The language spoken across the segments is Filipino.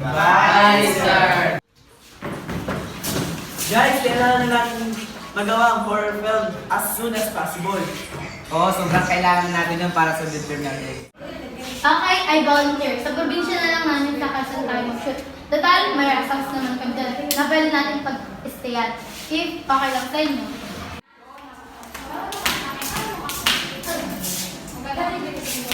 Bye, sir! Guys, kailangan na natin magawa ang horror film as soon as possible. Oo, sobrang kailangan natin yun para sa midterm natin. Okay, I volunteer. Sa probinsya na lang namin kakasan tayo mag-shoot. Total, may asas naman kami dyan na pwede natin pag-stayan. If okay lang sa inyo.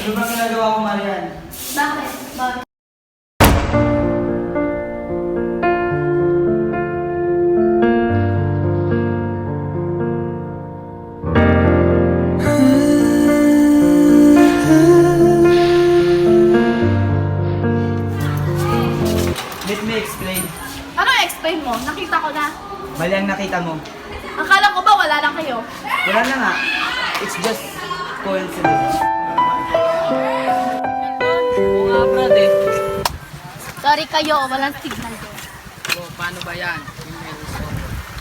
Ano ba ginagawa mo, Marian? Bakit? Bakit? Let me explain. Ano explain mo? Nakita ko na. Mali ang nakita mo. Akala ko ba wala na kayo? Wala na nga. It's just coincidence. Oo nga, brad eh. Sorry kayo, walang signal doon. So, paano ba yan?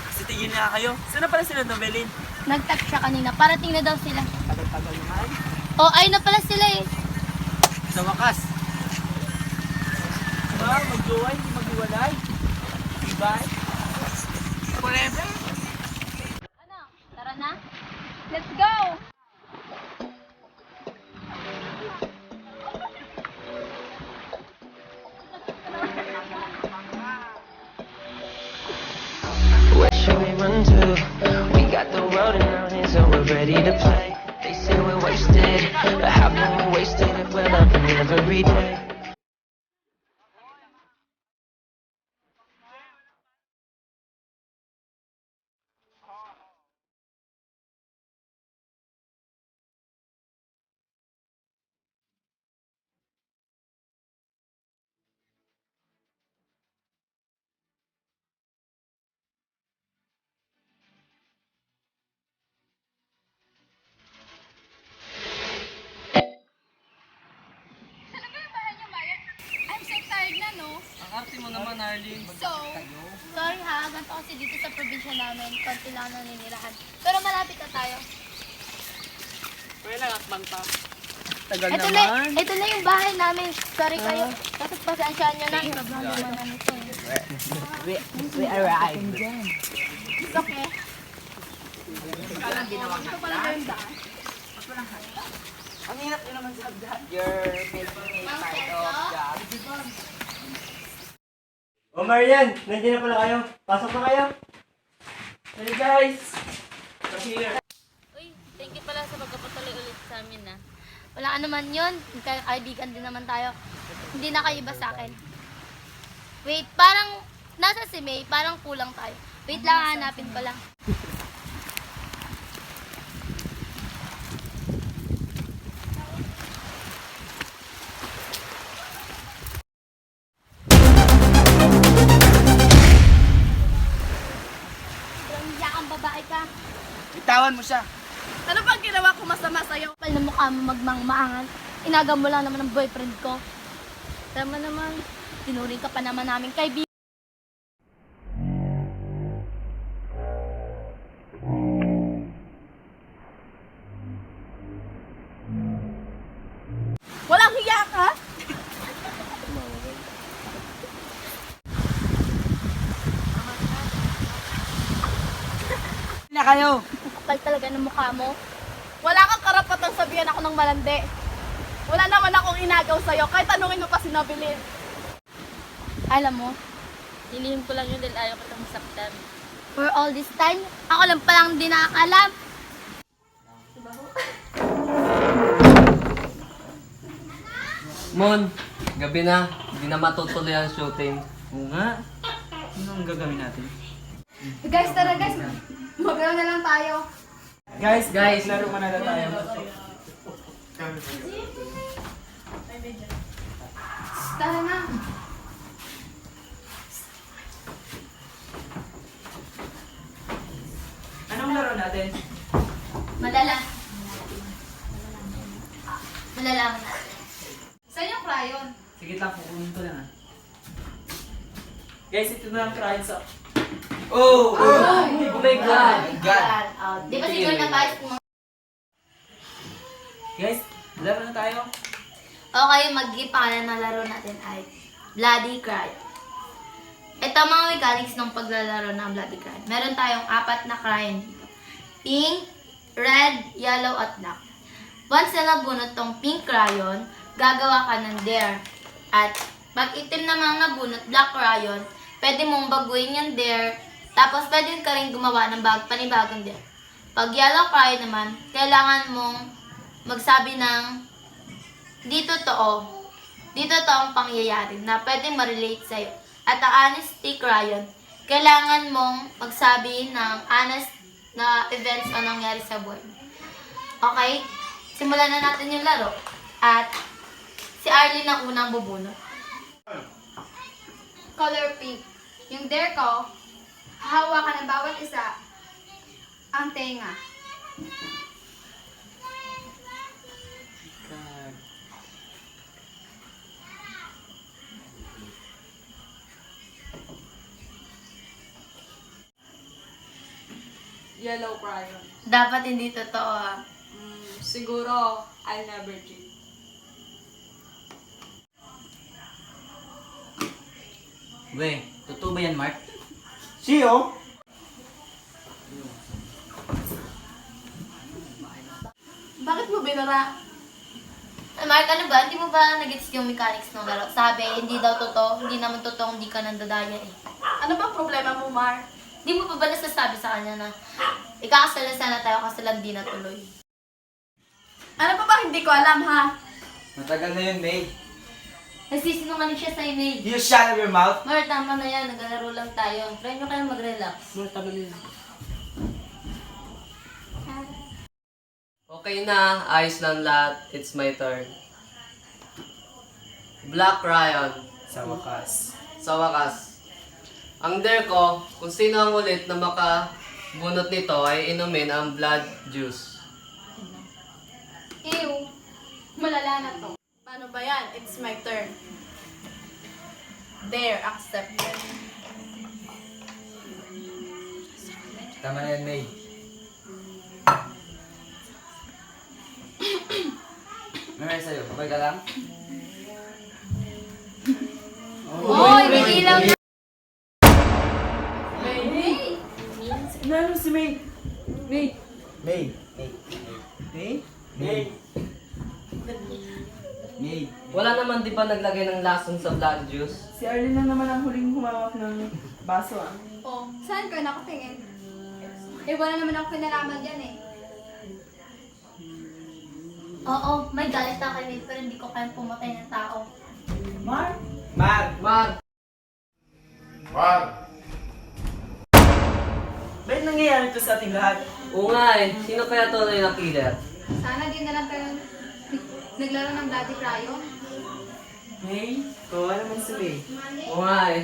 Kasi tigil na kayo. Saan na pala sila Novelin? Nag-tag siya kanina. Parating na daw sila. Tagal-tagal naman. Oh, ayun na pala sila eh. Sa wakas. Diba? Mag-jowa, hindi mag-iwalay. Diba? Forever. Ano? Tara na? Let's go! Where should we run to? We got the road in our hands, so we're ready to play. They say we're wasted, but how can we waste it if we're loving every day? I'm so tired na, no? Ang arte mo naman, Arlene. So, Sorry ha, ganito kasi dito sa probinsya namin. Konti lang ang naninirahan. Pero malapit na tayo. Pwede lang atman pa. Tagal Ito na yung bahay namin. Sorry kayo. Tapos pasansyahan nyo na. Sobrang luma na nito eh. We arrived. It's okay. ito pala ba yung daan? Ang hirap nyo naman sa hagdan. You're making a part of job. O Marian, nandiyan na pala kayo. Pasok na kayo. Hey guys! We're here. Uy, thank you pala sa pagkapatuloy ulit sa amin ha. Wala ka naman yun. Kaibigan din naman tayo. Hindi na kayo iba sa akin. Wait, parang nasa si May, parang kulang tayo. Wait lang, hanapin pa lang. Walang iyakang babae ka. Bitawan mo siya. Ano pang ginawa ko masama sa'yo? Kapal na mukha mo magmangmaangan. Inaga mo lang naman ang boyfriend ko. Tama naman, tinuring ka pa naman namin kaibigan. Walang hiya ka? Na kayo. Kapal talaga ng mukha mo. Wala kang karapatang sabihan ako ng malandi. Wala naman akong inagaw sa'yo, kahit tanungin mo pa si Nobilin. Alam mo, nilihim ko lang yun dahil ayaw ko itong masaktan. For all this time, ako lang palang di nakakalam. Mon, gabi na. Hindi na matutuloy ang shooting. Oo nga. Ano ang gagawin natin? Guys, tara guys. Maglaro na lang tayo. Guys, laro ka na tayo. Tara na. Anong laro natin? Madala. Malalaman natin. Saan yung crayon? Sige lang, kukunin ko lang ah. Guys, ito na ang crayon sa... Oh! Oh my God! God! Di ba siguro napayos mo? Guys, laro na tayo. Okay, mag-gift pangalan ng laro natin ay Bloody Cry. Ito ang mga mechanics ng paglalaro ng Bloody Cry. Meron tayong 4 na crayon dito. Pink, red, yellow, at black. Once na nabunot tong pink crayon, gagawa ka ng dare. At pag itim namang nabunot, black crayon, pwede mong baguhin yung dare. Tapos pwede ka rin gumawa ng panibagong dare. Pag yellow crayon naman, kailangan mong magsabi ng di totoo. Di totoo ang pangyayari na pwedeng ma-relate sa'yo. At ang honesty crayon, kailangan mong magsabi ng honest na events o nangyari sa buhay mo. Okay? Simulan na natin yung laro. At si Arlene ang unang bubunot. Color pink. Yung dare ko, hahawakan ng bawat isa ang tenga. Yellow crayon. Dapat hindi totoo ha. Siguro, I'll never cheat. We, totoo ba yan, Mark? Siyo? Bakit mo binara? Mark, ano ba? Hindi mo ba nag-gets yung mechanics ng laro? Sabi, hindi daw totoo. Hindi naman totoo, hindi ka nandadaya eh. Ano ba problema mo, Mar? Hindi mo pa ba nasasabi sa kanya na ikakasalan sana tayo kasi lang di natuloy? Ano pa ba hindi ko alam, ha? Matagal na yun, May. Nagsisinungaling siya sa email. You shut up your mouth. Mar, tama na yan. Naglalaro lang tayo. Try nyo kayo mag-relax. Okay na, ayos lang lahat. It's my turn. Black crayon. Sa wakas. Sa wakas. Ang dare ko, kung sino ang ulit na makabunot nito ay inumin ang blood juice. Ew. Malala na to. Paano ba yan? It's my turn. Dare accepted. Tama na yan, May. May sa'yo, okay ka lang? Hoy, may ilaw na! Ano si May? May. May. May. May? May. May. Wala naman di ba naglagay ng lason sa blood juice? Si Arlene lang naman ang huling humawak ng baso, ah. Oh, saan ka nakatingin? Eh, wala naman ako pinalaman dyan eh. Oo, may galit na kay Will, pero hindi ko kayang pumatay ng tao. Mar? Mark! Mark! Bakit nangyayari ito sa ating lahat? Oo nga eh. Sino kaya tunay na killer? Sana di na lang tayo naglaro ng bloody crayon. May? Kawawa naman si May. Oo nga eh.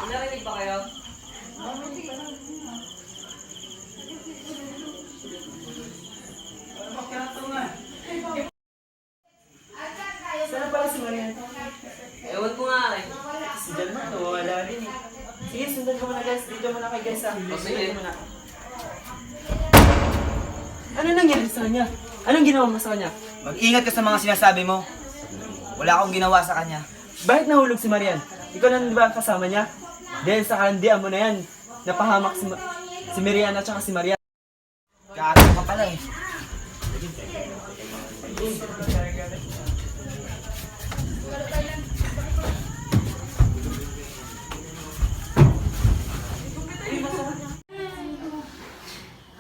Narinig ba kayo? Saan pala si Marian? Ewan ko nga eh. Si Jalman, wala rin eh. Sige, sundan ko muna guys. Dito muna kay guys ah. sige. Sundan ko muna. Ano nangyari sa kanya? Anong ginawa mo sa kanya? Mag-ingat ka sa mga sinasabi mo. Wala akong ginawa sa kanya. Bakit nahulog si Marian? Ikaw na ba kasama niya? Dahil sa kalandian mo na yan, napahamak si Marian at saka si Marian. Kaaraw ka pala eh.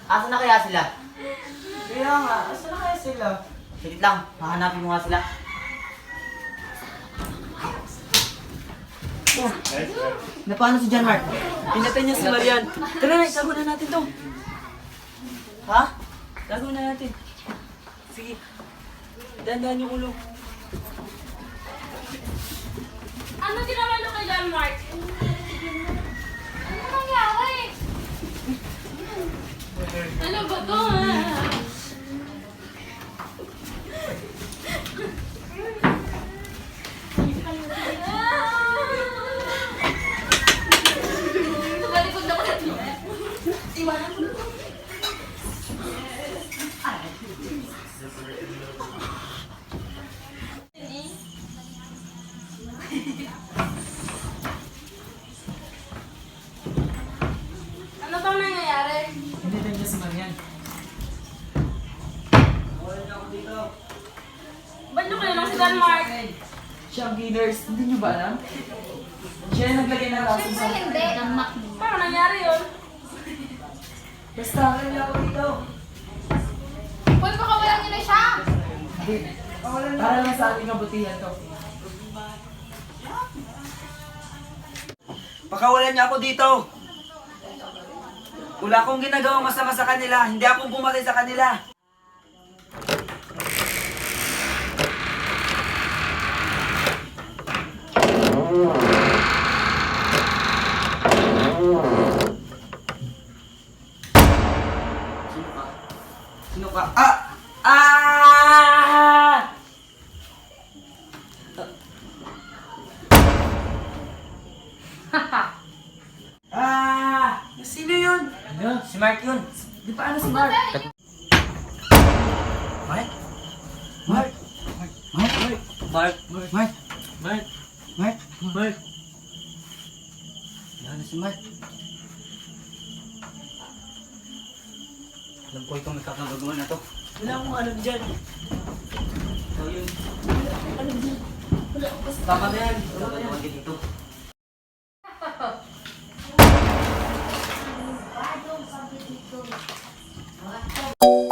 Asa na kaya sila? Kaya nga, asa na kaya sila? Pilit lang, hahanapin mo nga sila. Na paano si John Mark? Pinatay niya si Marian. Tara na, itago na natin to. Ha? Tago na natin. Sige. Dandan yung ulo. Ano ginawa nyo kay John Mark? Ano nangyari? Ano ba to, ha? Tumalikod na ko sa Iwanan ko na. Ba't nyo kayo lang si Denmark? Siya ang killers. Hindi nyo ba alam? Siya yung naglagay ng rason sa... Hindi. Paano nangyari yun? Basta, kaya ako dito. Kung pakawalan niyo na siya. Para lang sa ating kabutihan to. Pakawalan niya ako dito. Wala akong ginagawang masama sa kanila. Hindi ako pumatay sa kanila. Sino ka? Ah! Ah! Ah! Sino yun? Ano? Si Mark yun. Di pa ano si Mark? Mark? Mark? Mark? Mark? Mark? Mark? Mark? Mark? Yan na si Mark. Alam ko itong nakakagagawa na to. Wala akong alam dyan. Ikaw yun. Tama na yan. Wala ka naman dito. Ano